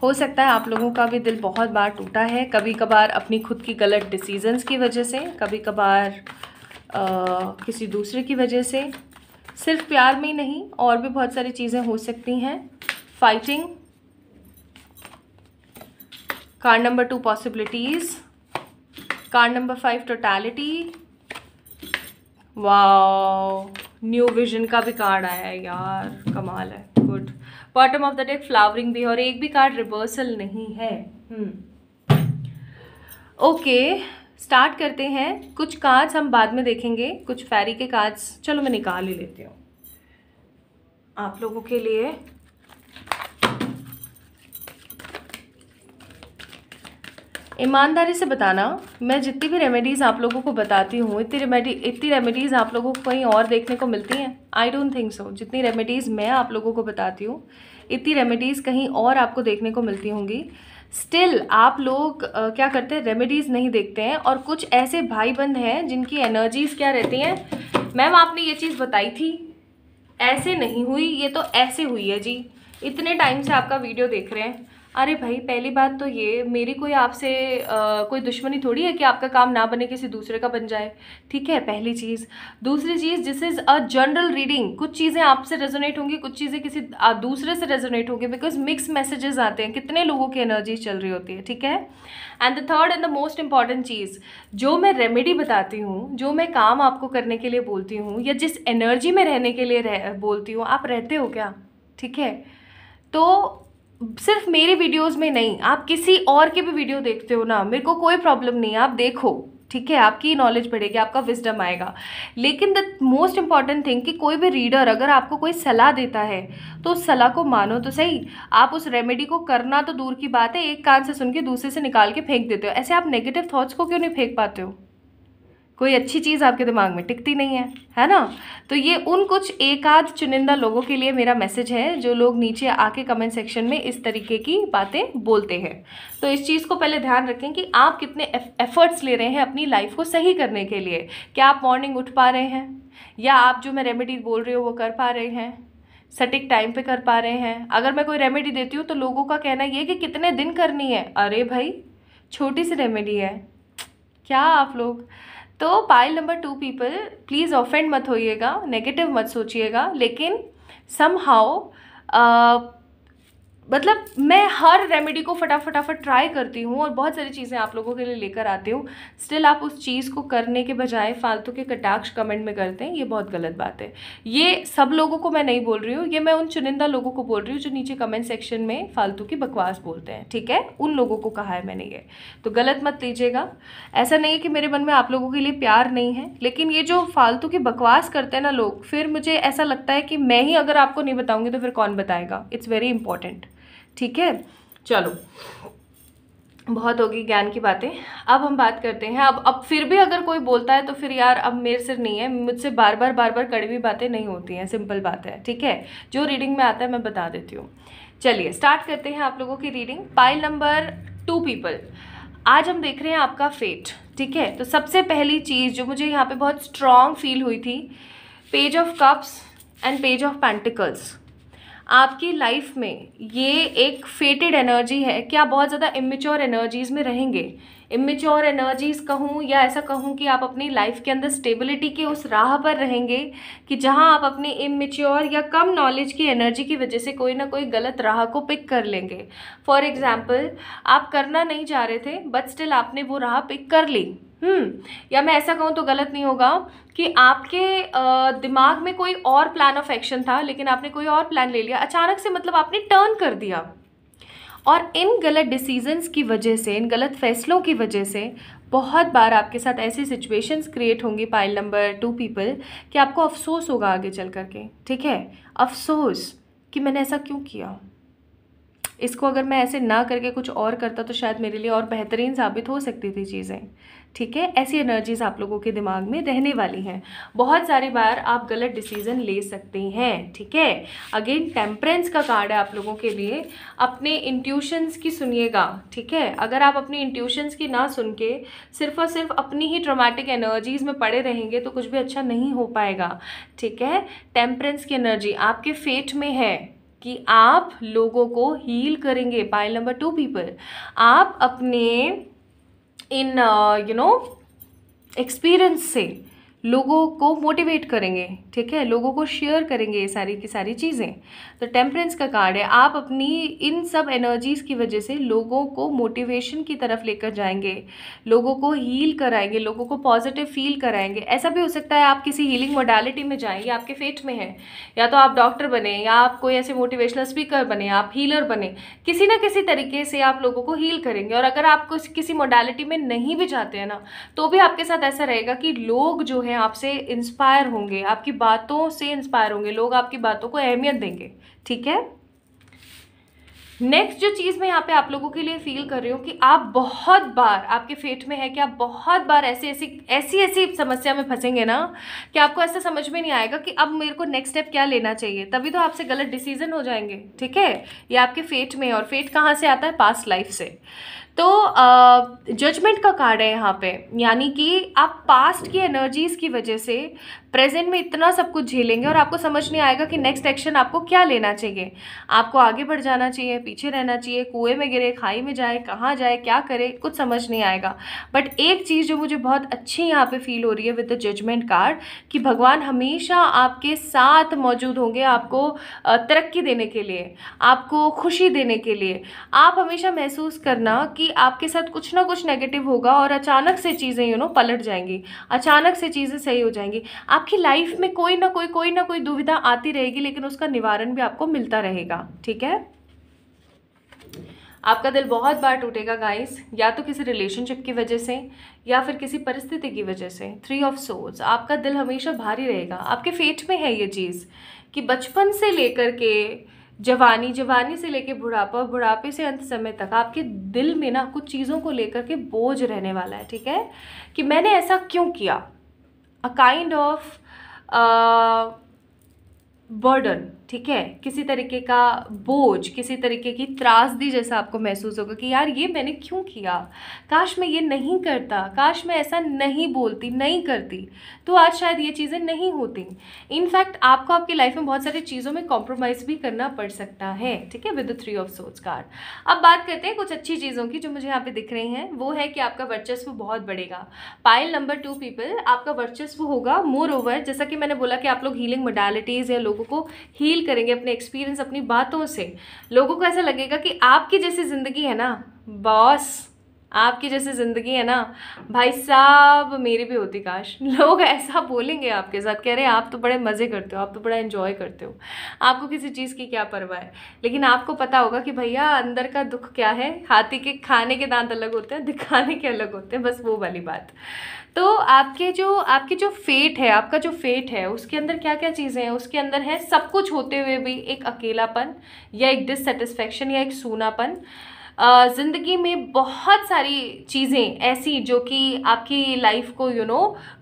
हो सकता है आप लोगों का भी दिल बहुत बार टूटा है, कभी कभार अपनी खुद की गलत डिसीजंस की वजह से, कभी कभार किसी दूसरे की वजह से। सिर्फ प्यार में ही नहीं, और भी बहुत सारी चीज़ें हो सकती हैं। Fighting, card number 2 possibilities, card number 5 totality, wow new vision का भी कार्ड आया है यार, कमाल है, good. Bottom of the deck flowering भी, और एक भी कार्ड रिवर्सल नहीं है। ओके, स्टार्ट करते हैं। कुछ कार्ड्स हम बाद में देखेंगे, कुछ फेरी के कार्ड्स चलो मैं निकाल ही लेती हूँ आप लोगों के लिए। ईमानदारी से बताना, मैं जितनी भी रेमेडीज़ आप लोगों को बताती हूँ इतनी रेमेडीज़ आप लोगों को कहीं और देखने को मिलती हैं? I don't think so. जितनी रेमेडीज़ मैं आप लोगों को बताती हूँ इतनी रेमेडीज़ कहीं और आपको देखने को मिलती होंगी। स्टिल आप लोग क्या करते हैं, रेमेडीज़ नहीं देखते हैं। और कुछ ऐसे भाई बंद हैं जिनकी एनर्जीज़ क्या रहती हैं, मैम आपने ये चीज़ बताई थी, ऐसे नहीं हुई, ये तो ऐसे हुई है जी, इतने टाइम से आपका वीडियो देख रहे हैं। अरे भाई पहली बात तो ये, मेरी कोई आपसे कोई दुश्मनी थोड़ी है कि आपका काम ना बने किसी दूसरे का बन जाए, ठीक है, पहली चीज़। दूसरी चीज़, this is a general reading, कुछ चीज़ें आपसे रेजोनेट होंगी, कुछ चीज़ें किसी दूसरे से रेजोनेट होंगी, बिकॉज मिक्स मैसेजेस आते हैं, कितने लोगों की एनर्जी चल रही होती है, ठीक है। And the third and the most important चीज़, जो मैं रेमेडी बताती हूँ, जो मैं काम आपको करने के लिए बोलती हूँ, या जिस एनर्जी में रहने के लिए बोलती हूँ, आप रहते हो क्या, ठीक है। तो सिर्फ मेरी वीडियोस में नहीं, आप किसी और के भी वीडियो देखते हो ना, मेरे को कोई प्रॉब्लम नहीं है, आप देखो, ठीक है, आपकी नॉलेज बढ़ेगी, आपका विजडम आएगा। लेकिन द मोस्ट इंपॉर्टेंट थिंग कि कोई भी रीडर अगर आपको कोई सलाह देता है तो उस सलाह को मानो तो सही। आप उस रेमेडी को करना तो दूर की बात है, एक कान से सुन के दूसरे से निकाल के फेंक देते हो। ऐसे आप नेगेटिव थॉट्स को क्यों नहीं फेंक पाते हो? कोई अच्छी चीज़ आपके दिमाग में टिकती नहीं है ना। तो ये उन कुछ एक आध चुनिंदा लोगों के लिए मेरा मैसेज है जो लोग नीचे आके कमेंट सेक्शन में इस तरीके की बातें बोलते हैं। तो इस चीज़ को पहले ध्यान रखें कि आप कितने एफर्ट्स ले रहे हैं अपनी लाइफ को सही करने के लिए। क्या आप मॉर्निंग उठ पा रहे हैं, या आप जो मैं रेमेडी बोल रही हूँ वो कर पा रहे हैं, सटीक टाइम पे कर पा रहे हैं। अगर मैं कोई रेमेडी देती हूँ तो लोगों का कहना ये कि कितने दिन करनी है, अरे भाई छोटी सी रेमेडी है, क्या आप लोग। तो pile number 2 people, please offend मत होइएगा, नेगेटिव मत सोचिएगा, लेकिन समहाउ मतलब मैं हर रेमेडी को फटाफट ट्राई करती हूँ और बहुत सारी चीज़ें आप लोगों के लिए लेकर आती हूँ। स्टिल आप उस चीज़ को करने के बजाय फालतू के कटाक्ष कमेंट में करते हैं, ये बहुत गलत बात है। ये सब लोगों को मैं नहीं बोल रही हूँ, ये मैं उन चुनिंदा लोगों को बोल रही हूँ जो नीचे कमेंट सेक्शन में फालतू की बकवास बोलते हैं, ठीक है, उन लोगों को कहा है मैंने ये, तो गलत मत लीजिएगा। ऐसा नहीं है कि मेरे मन में आप लोगों के लिए प्यार नहीं है, लेकिन ये जो फालतू की बकवास करते हैं ना लोग, फिर मुझे ऐसा लगता है कि मैं ही अगर आपको नहीं बताऊँगी तो फिर कौन बताएगा। इट्स वेरी इंपॉर्टेंट, ठीक है। चलो बहुत होगी ज्ञान की बातें, अब हम बात करते हैं। अब फिर भी अगर कोई बोलता है तो फिर यार अब मेरे सिर नहीं है, मुझसे बार बार कड़वी बातें नहीं होती हैं, सिंपल बात है, ठीक है। जो रीडिंग में आता है मैं बता देती हूँ। चलिए स्टार्ट करते हैं आप लोगों की रीडिंग। पाइल नंबर 2 पीपल, आज हम देख रहे हैं आपका फेट, ठीक है। तो सबसे पहली चीज़ जो मुझे यहाँ पे बहुत स्ट्रॉन्ग फील हुई थी, page of cups and page of pentacles. आपकी लाइफ में ये एक फेटेड एनर्जी है कि आप बहुत ज़्यादा इमेच्योर एनर्जीज़ में रहेंगे। इमेच्योर एनर्जीज़ कहूँ या ऐसा कहूँ कि आप अपनी लाइफ के अंदर स्टेबिलिटी के उस राह पर रहेंगे कि जहाँ आप अपनी इमेच्योर या कम नॉलेज की एनर्जी की वजह से कोई ना कोई गलत राह को पिक कर लेंगे। फॉर एग्जाम्पल, आप करना नहीं चाह रहे थे बट स्टिल आपने वो राह पिक कर ली। या मैं ऐसा कहूँ तो गलत नहीं होगा कि आपके दिमाग में कोई और प्लान ऑफ एक्शन था लेकिन आपने कोई और प्लान ले लिया अचानक से, मतलब आपने टर्न कर दिया। और इन गलत डिसीजंस की वजह से, इन गलत फैसलों की वजह से बहुत बार आपके साथ ऐसी सिचुएशंस क्रिएट होंगी पाइल नंबर 2 पीपल कि आपको अफसोस होगा आगे चल करके। ठीक है, अफसोस कि मैंने ऐसा क्यों किया, इसको अगर मैं ऐसे ना करके कुछ और करता तो शायद मेरे लिए और बेहतरीन साबित हो सकती थी चीज़ें। ठीक है, ऐसी एनर्जीज आप लोगों के दिमाग में रहने वाली हैं। बहुत सारी बार आप गलत डिसीजन ले सकते हैं। ठीक है, अगेन टेम्परेंस का कार्ड है आप लोगों के लिए। अपने इंट्यूशंस की सुनिएगा। ठीक है, अगर आप अपनी इंट्यूशंस की ना सुन के सिर्फ और सिर्फ अपनी ही ट्रॉमेटिक एनर्जीज में पड़े रहेंगे तो कुछ भी अच्छा नहीं हो पाएगा। ठीक है, टेम्परेंस की एनर्जी आपके फेट में है कि आप लोगों को हील करेंगे। पाइल नंबर 2 पीपल, आप अपने इन एक्सपीरियंस से लोगों को मोटिवेट करेंगे। ठीक है, लोगों को शेयर करेंगे ये सारी की सारी चीज़ें। तो टेम्परेंस का कार्ड है, आप अपनी इन सब एनर्जीज़ की वजह से लोगों को मोटिवेशन की तरफ लेकर जाएंगे, लोगों को हील कराएंगे, लोगों को पॉजिटिव फील कराएंगे। ऐसा भी हो सकता है आप किसी हीलिंग मोडालिटी में जाएं, ये आपके फेट में है। या तो आप डॉक्टर बने, या आप कोई ऐसे मोटिवेशनल स्पीकर बने, आप हीलर बने, किसी ना किसी तरीके से आप लोगों को हील करेंगे। और अगर आप किसी मोडालिटी में नहीं भी जाते हैं ना, तो भी आपके साथ ऐसा रहेगा कि लोग जो है आपसे इंस्पायर होंगे, आपकी बातों से इंस्पायर होंगे, लोग आपकी बातों को अहमियत देंगे। ठीक है, नेक्स्ट जो चीज़ मैं यहाँ पे आप लोगों के लिए फील कर रही हूँ कि आप बहुत बार, आपके फेट में है कि आप बहुत बार ऐसी समस्या में फंसेंगे ना कि आपको ऐसा समझ में नहीं आएगा कि अब मेरे को नेक्स्ट स्टेप क्या लेना चाहिए, तभी तो आपसे गलत डिसीजन हो जाएंगे। ठीक है, ये आपके फेट में है। और फेट कहाँ से आता है? पास्ट लाइफ से। तो जजमेंट का कार्ड है यहाँ पे, यानी कि आप पास्ट की एनर्जीज की वजह से प्रेजेंट में इतना सब कुछ झेलेंगे और आपको समझ नहीं आएगा कि नेक्स्ट एक्शन आपको क्या लेना चाहिए। आपको आगे बढ़ जाना चाहिए, पीछे रहना चाहिए, कुएं में गिरे, खाई में जाए, कहाँ जाए, क्या करे, कुछ समझ नहीं आएगा। बट एक चीज़ जो मुझे बहुत अच्छी यहाँ पे फील हो रही है विद द जजमेंट कार्ड, कि भगवान हमेशा आपके साथ मौजूद होंगे, आपको तरक्की देने के लिए, आपको खुशी देने के लिए। आप हमेशा महसूस करना कि आपके साथ कुछ ना कुछ नेगेटिव होगा और अचानक से चीज़ें पलट जाएंगी, अचानक से चीज़ें सही हो जाएंगी। आपकी लाइफ में कोई ना कोई दुविधा आती रहेगी, लेकिन उसका निवारण भी आपको मिलता रहेगा। ठीक है, आपका दिल बहुत बार टूटेगा गाइस, या तो किसी रिलेशनशिप की वजह से या फिर किसी परिस्थिति की वजह से। 3 ऑफ सोर्ड्स, आपका दिल हमेशा भारी रहेगा। आपके फेट में है ये चीज़ कि बचपन से लेकर के जवानी, जवानी से लेके बुढ़ापा, बुढ़ापे से अंत समय तक आपके दिल में ना कुछ चीज़ों को लेकर के बोझ रहने वाला है। ठीक है, कि मैंने ऐसा क्यों किया, अ काइंड ऑफ बर्डन। ठीक है, किसी तरीके का बोझ, किसी तरीके की त्रासदी जैसा आपको महसूस होगा कि यार ये मैंने क्यों किया, काश मैं ये नहीं करता, काश मैं ऐसा नहीं बोलती, नहीं करती, तो आज शायद ये चीज़ें नहीं होती। इनफैक्ट आपको आपकी लाइफ में बहुत सारी चीज़ों में कॉम्प्रोमाइज़ भी करना पड़ सकता है। ठीक है, with the 3 of swords card. अब बात करते हैं कुछ अच्छी चीज़ों की जो मुझे यहाँ पे दिख रही हैं। वो है कि आपका वर्चस्व बहुत बढ़ेगा। पाइल नंबर 2 पीपल, आपका वर्चस्व होगा। मोर ओवर, जैसा कि मैंने बोला कि आप लोग हीलिंग मोडालिटीज़ या लोगों को हील करेंगे अपने एक्सपीरियंस, अपनी बातों से। लोगों को ऐसा लगेगा कि आपकी जैसी ज़िंदगी है ना बॉस, आपकी जैसी ज़िंदगी है ना भाई साहब, मेरी भी होती काश। लोग ऐसा बोलेंगे आपके साथ, कह रहे हैं आप तो बड़े मज़े करते हो, आप तो बड़ा एंजॉय करते हो, आपको किसी चीज़ की क्या परवाह है। लेकिन आपको पता होगा कि भैया अंदर का दुख क्या है। हाथी के खाने के दांत अलग होते हैं, दिखाने के अलग होते हैं, बस वो वाली बात। तो आपके जो फेट है, आपका जो फेट है, उसके अंदर क्या क्या चीज़ें हैं? उसके अंदर है सब कुछ होते हुए भी एक अकेलापन, या एक डिससेटिस्फैक्शन, या एक सूनापन। ज़िंदगी में बहुत सारी चीज़ें ऐसी जो कि आपकी लाइफ को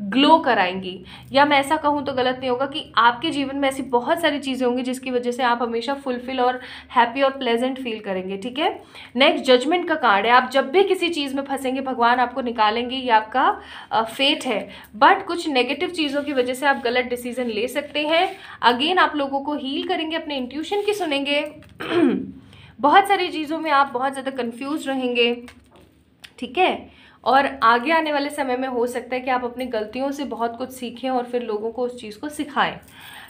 ग्लो कराएंगी, या मैं ऐसा कहूँ तो गलत नहीं होगा कि आपके जीवन में ऐसी बहुत सारी चीज़ें होंगी जिसकी वजह से आप हमेशा फुलफिल और हैप्पी और प्लेजेंट फील करेंगे। ठीक है, नेक्स्ट जजमेंट का कार्ड है। आप जब भी किसी चीज़ में फंसेंगे भगवान आपको निकालेंगे, ये आपका फेट है। बट कुछ नेगेटिव चीज़ों की वजह से आप गलत डिसीजन ले सकते हैं। अगेन आप लोगों को हील करेंगे, अपने इंट्यूशन की सुनेंगे। बहुत सारी चीज़ों में आप बहुत ज़्यादा कंफ्यूज रहेंगे। ठीक है, और आगे आने वाले समय में हो सकता है कि आप अपनी गलतियों से बहुत कुछ सीखें और फिर लोगों को उस चीज़ को सिखाएं।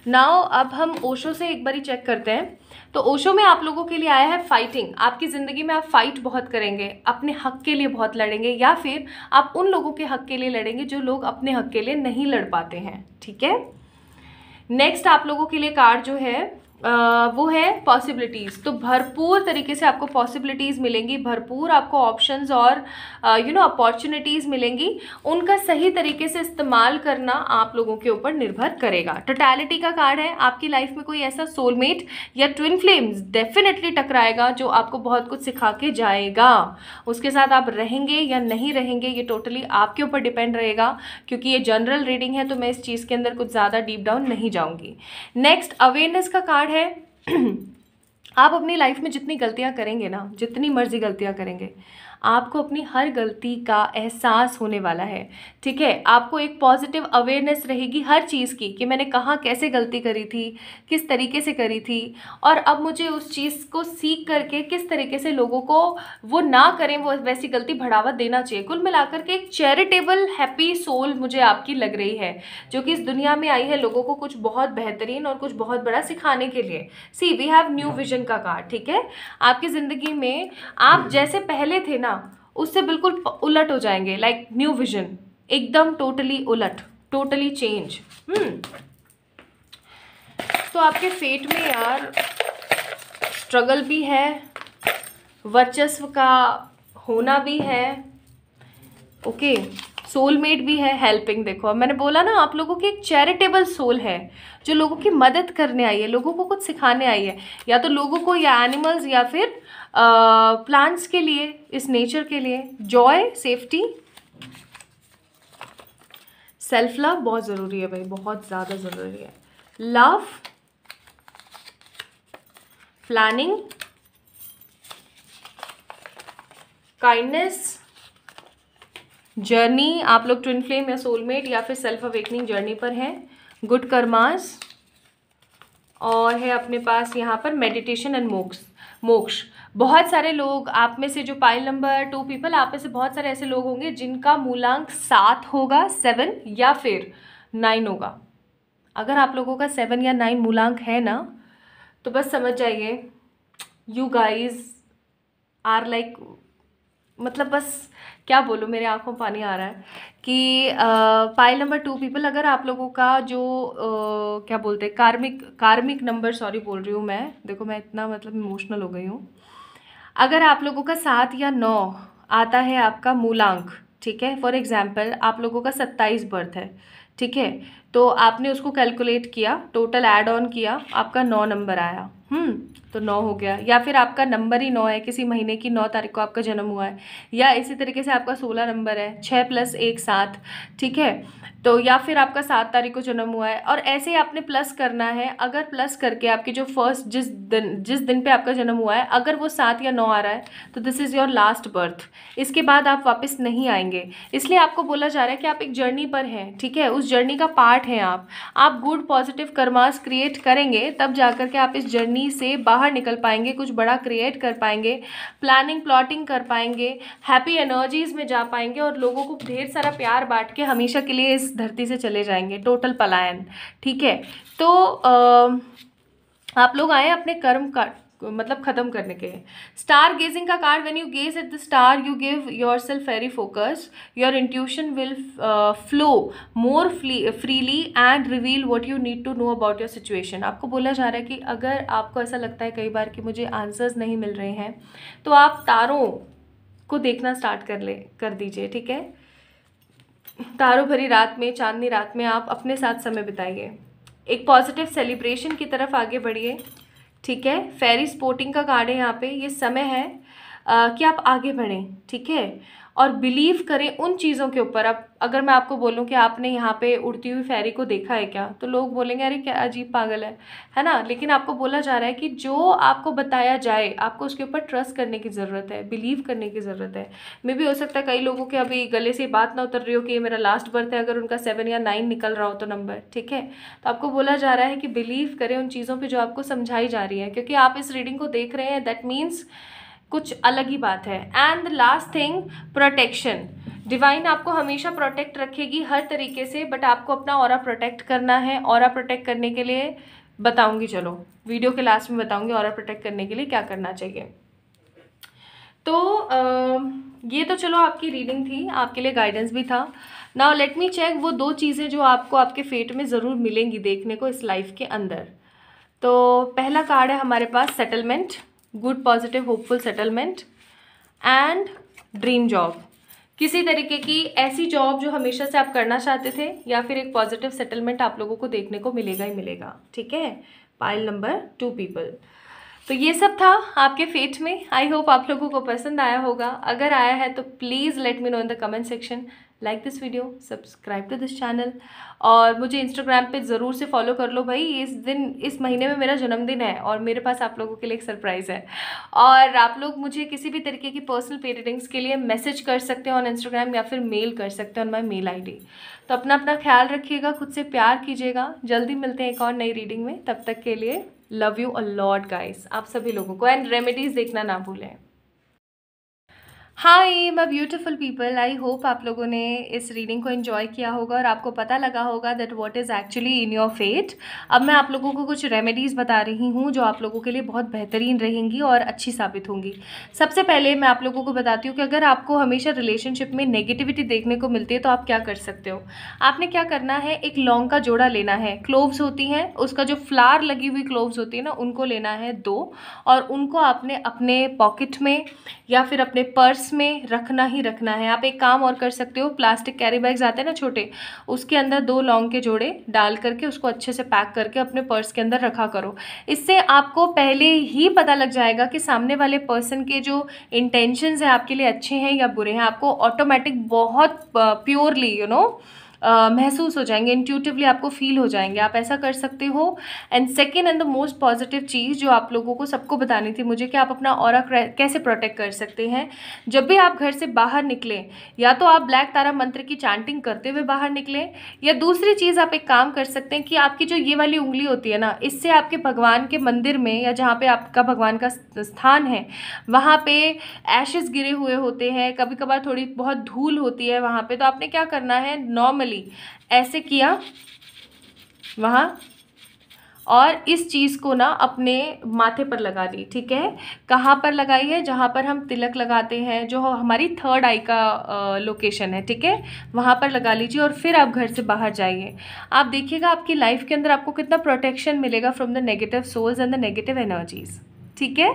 नाउ अब हम ओशो से एक बारी चेक करते हैं। तो ओशो में आप लोगों के लिए आया है फाइटिंग। आपकी ज़िंदगी में आप फाइट बहुत करेंगे, अपने हक के लिए बहुत लड़ेंगे, या फिर आप उन लोगों के हक के लिए लड़ेंगे जो लोग अपने हक के लिए नहीं लड़ पाते हैं। ठीक है, नेक्स्ट आप लोगों के लिए कार्ड जो है वो है पॉसिबिलिटीज़। तो भरपूर तरीके से आपको पॉसिबिलिटीज़ मिलेंगी, भरपूर आपको ऑप्शंस और अपॉर्चुनिटीज़ मिलेंगी। उनका सही तरीके से इस्तेमाल करना आप लोगों के ऊपर निर्भर करेगा। टोटलिटी का कार्ड है। आपकी लाइफ में कोई ऐसा सोलमेट या ट्विन फ्लेम्स डेफिनेटली टकराएगा जो आपको बहुत कुछ सिखा के जाएगा। उसके साथ आप रहेंगे या नहीं रहेंगे ये टोटली आपके ऊपर डिपेंड रहेगा, क्योंकि ये जनरल रीडिंग है तो मैं इस चीज़ के अंदर कुछ ज़्यादा डीप डाउन नहीं जाऊँगी। नेक्स्ट अवेयरनेस का कार्ड है। आप अपनी लाइफ में जितनी गलतियां करेंगे ना, जितनी मर्जी गलतियां करेंगे, आपको अपनी हर गलती का एहसास होने वाला है। ठीक है, आपको एक पॉजिटिव अवेयरनेस रहेगी हर चीज़ की कि मैंने कहाँ कैसे गलती करी थी, किस तरीके से करी थी, और अब मुझे उस चीज़ को सीख करके किस तरीके से लोगों को वो ना करें, वो वैसी गलती बढ़ावा देना चाहिए। कुल मिलाकर के एक चैरिटेबल हैप्पी सोल मुझे आपकी लग रही है, जो कि इस दुनिया में आई है लोगों को कुछ बहुत बेहतरीन और कुछ बहुत बड़ा सिखाने के लिए। सी वी हैव न्यू विजन का कार्ड। ठीक है, आपकी ज़िंदगी में आप जैसे पहले थे ना उससे बिल्कुल उलट हो जाएंगे। लाइक न्यू विजन, एकदम टोटली उलट, टोटली चेंज। तो आपके फेट में यार स्ट्रगल भी है, वर्चस्व का होना भी है, ओके, सोलमेट भी है, हेल्पिंग। देखो अब मैंने बोला ना, आप लोगों की एक चैरिटेबल सोल है जो लोगों की मदद करने आई है, लोगों को कुछ सिखाने आई है, या तो लोगों को, या एनिमल्स, या फिर प्लांट्स के लिए, इस नेचर के लिए। जॉय, सेफ्टी, सेल्फ लव बहुत ज़रूरी है भाई, बहुत ज़्यादा ज़रूरी है। Love, planning, kindness, journey. आप लोग ट्विन फ्लेम या सोलमेट या फिर सेल्फ अवेकनिंग जर्नी पर हैं। गुड कर्मास, और है अपने पास यहाँ पर मेडिटेशन एंड मोक्ष। बहुत सारे लोग आप में से, जो पाइल नंबर 2 पीपल, आप में से बहुत सारे ऐसे लोग होंगे जिनका मूलांक 7 होगा, 7 या फिर 9 होगा। अगर आप लोगों का 7 या 9 मूलांक है ना, तो बस समझ जाइए यू गाइज आर लाइक, मतलब बस क्या बोलूँ, मेरे आंखों में पानी आ रहा है कि पाइल नंबर 2 पीपल, अगर आप लोगों का जो क्या बोलते हैं, कार्मिक नंबर, सॉरी बोल रही हूँ मैं, देखो मैं इतना मतलब इमोशनल हो गई हूँ। अगर आप लोगों का 7 या 9 आता है आपका मूलांक, ठीक है, फॉर एग्जाम्पल आप लोगों का 27 बर्थ है, ठीक है, तो आपने उसको कैलकुलेट किया, टोटल ऐड ऑन किया, आपका 9 नंबर आया, तो 9 हो गया। या फिर आपका नंबर ही 9 है, किसी महीने की 9 तारीख को आपका जन्म हुआ है, या इसी तरीके से आपका 16 नंबर है, 6 + 1 7, ठीक है, तो या फिर आपका 7 तारीख को जन्म हुआ है, और ऐसे ही आपने प्लस करना है। अगर प्लस करके आपकी जो फर्स्ट जिस दिन पे आपका जन्म हुआ है, अगर वो 7 या 9 आ रहा है, तो this is your last birth. इसके बाद आप वापस नहीं आएंगे। इसलिए आपको बोला जा रहा है कि आप एक जर्नी पर हैं, ठीक है, उस जर्नी का पार्ट हैं आप गुड पॉजिटिव कर्मास क्रिएट करेंगे, तब जाकर के आप इस जर्नी से बाहर निकल पाएंगे, कुछ बड़ा क्रिएट कर पाएंगे, प्लानिंग प्लॉटिंग कर पाएंगे, हैप्पी एनर्जीज में जा पाएंगे, और लोगों को ढेर सारा प्यार बांट के हमेशा के लिए इस धरती से चले जाएंगे, टोटल पलायन। ठीक है, तो आप लोग आए अपने कर्म का मतलब ख़त्म करने के लिए। स्टार गेजिंग का card, when you gaze at the star you give yourself very focus, your intuition will flow more freely and reveal what you need to know about your situation. आपको बोला जा रहा है कि अगर आपको ऐसा लगता है कई बार कि मुझे आंसर्स नहीं मिल रहे हैं, तो आप तारों को देखना स्टार्ट कर दीजिए, ठीक है, तारों भरी रात में, चांदनी रात में आप अपने साथ समय बिताइए, एक पॉजिटिव सेलिब्रेशन की तरफ आगे बढ़िए, ठीक है। फेरी स्पोर्टिंग का कार्ड है यहाँ पे, ये समय है कि आप आगे बढ़ें, ठीक है, और बिलीव करें उन चीज़ों के ऊपर। अब अगर मैं आपको बोलूं कि आपने यहाँ पे उड़ती हुई फेरी को देखा है क्या, तो लोग बोलेंगे अरे क्या अजीब पागल है ना। लेकिन आपको बोला जा रहा है कि जो आपको बताया जाए आपको उसके ऊपर ट्रस्ट करने की ज़रूरत है, बिलीव करने की ज़रूरत है। मे भी हो सकता है कई लोगों के अभी गले से बात ना उतर रही हो कि ये मेरा लास्ट बर्थ है, अगर उनका 7 या 9 निकल रहा हो तो नंबर, ठीक है। तो आपको बोला जा रहा है कि बिलीव करें उन चीज़ों पर जो आपको समझाई जा रही है, क्योंकि आप इस रीडिंग को देख रहे हैं, दैट मीन्स कुछ अलग ही बात है। And last thing, protection. Divine आपको हमेशा प्रोटेक्ट रखेगी हर तरीके से, बट आपको अपना ऑरा प्रोटेक्ट करना है। ऑरा प्रोटेक्ट करने के लिए बताऊंगी, चलो वीडियो के लास्ट में बताऊंगी ऑरा प्रोटेक्ट करने के लिए क्या करना चाहिए। तो ये तो चलो आपकी रीडिंग थी, आपके लिए गाइडेंस भी था। नाउ लेट मी चेक वो 2 चीज़ें जो आपको आपके फेट में ज़रूर मिलेंगी देखने को इस लाइफ के अंदर। तो पहला कार्ड है हमारे पास settlement, good positive hopeful settlement and dream job. किसी तरीके की ऐसी जॉब जो हमेशा से आप करना चाहते थे, या फिर एक पॉजिटिव सेटलमेंट आप लोगों को देखने को मिलेगा ही मिलेगा, ठीक है। Pile number 2 people. तो ये सब था आपके फेट में। आई होप आप लोगों को पसंद आया होगा। अगर आया है तो please let me know in the comment section. Like this video, subscribe to this channel, और मुझे इंस्टाग्राम पे ज़रूर से फॉलो कर लो भाई। इस महीने में मेरा जन्मदिन है और मेरे पास आप लोगों के लिए एक सरप्राइज़ है। और आप लोग मुझे किसी भी तरीके की पर्सनल पे रीडिंग्स के लिए मैसेज कर सकते हैं ऑन इंस्टाग्राम, या फिर मेल कर सकते हैं ऑन माई मेल ID। तो अपना ख्याल रखिएगा, खुद से प्यार कीजिएगा। जल्दी मिलते हैं एक और नई रीडिंग में, तब तक के लिए love you a lot guys, आप सभी लोगों को। एंड रेमेडीज़ देखना ना भूलें। Hi my beautiful people, I hope आप लोगों ने इस रीडिंग को एंजॉय किया होगा और आपको पता लगा होगा that what is actually in your fate. अब मैं आप लोगों को कुछ रेमेडीज़ बता रही हूँ जो आप लोगों के लिए बहुत बेहतरीन रहेंगी और अच्छी साबित होंगी। सबसे पहले मैं आप लोगों को बताती हूँ कि अगर आपको हमेशा रिलेशनशिप में नेगेटिविटी देखने को मिलती है तो आप क्या कर सकते हो। आपने क्या करना है, एक लौंग का जोड़ा लेना है, क्लोव्स होती हैं, उसका जो फ्लावर लगी हुई क्लोव्स होती है ना, उनको लेना है 2, और उनको आपने अपने पॉकेट में या फिर अपने पर्स में रखना ही रखना है। आप एक काम और कर सकते हो, प्लास्टिक कैरी बैग्स आते हैं ना छोटे, उसके अंदर 2 लौंग के जोड़े डाल करके उसको अच्छे से पैक करके अपने पर्स के अंदर रखा करो। इससे आपको पहले ही पता लग जाएगा कि सामने वाले पर्सन के जो इंटेंशंस हैं आपके लिए अच्छे हैं या बुरे हैं। आपको ऑटोमेटिक बहुत प्योरली महसूस हो जाएंगे, इंट्यूटिवली आपको फील हो जाएंगे। आप ऐसा कर सकते हो। And second and the most positive चीज़ जो आप लोगों को सबको बतानी थी मुझे, कि आप अपना ऑरा कैसे प्रोटेक्ट कर सकते हैं। जब भी आप घर से बाहर निकलें, या तो आप ब्लैक तारा मंत्र की चैंटिंग करते हुए बाहर निकलें, या दूसरी चीज़ आप एक काम कर सकते हैं कि आपकी जो ये वाली उंगली होती है ना, इससे आपके भगवान के मंदिर में या जहाँ पे आपका भगवान का स्थान है वहाँ पे एशेस गिरे हुए होते हैं, कभी कभार थोड़ी बहुत धूल होती है वहाँ पे। तो आपने क्या करना है, नॉर्मली ऐसे किया वहाँ, और इस चीज़ को ना अपने माथे पर लगा ली, ठीक है। कहाँ पर लगाई है, जहाँ पर हम तिलक लगाते हैं, जो हमारी 3rd आई का लोकेशन है, ठीक है, वहाँ पर लगा लीजिए। और फिर आप घर से बाहर जाइए। आप देखिएगा आपकी लाइफ के अंदर आपको कितना प्रोटेक्शन मिलेगा from the negative souls and the negative energies, ठीक है।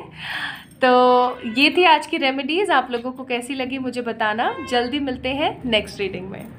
तो ये थी आज की रेमेडीज़। आप लोगों को कैसी लगी मुझे बताना। जल्दी मिलते हैं नेक्स्ट रीडिंग में।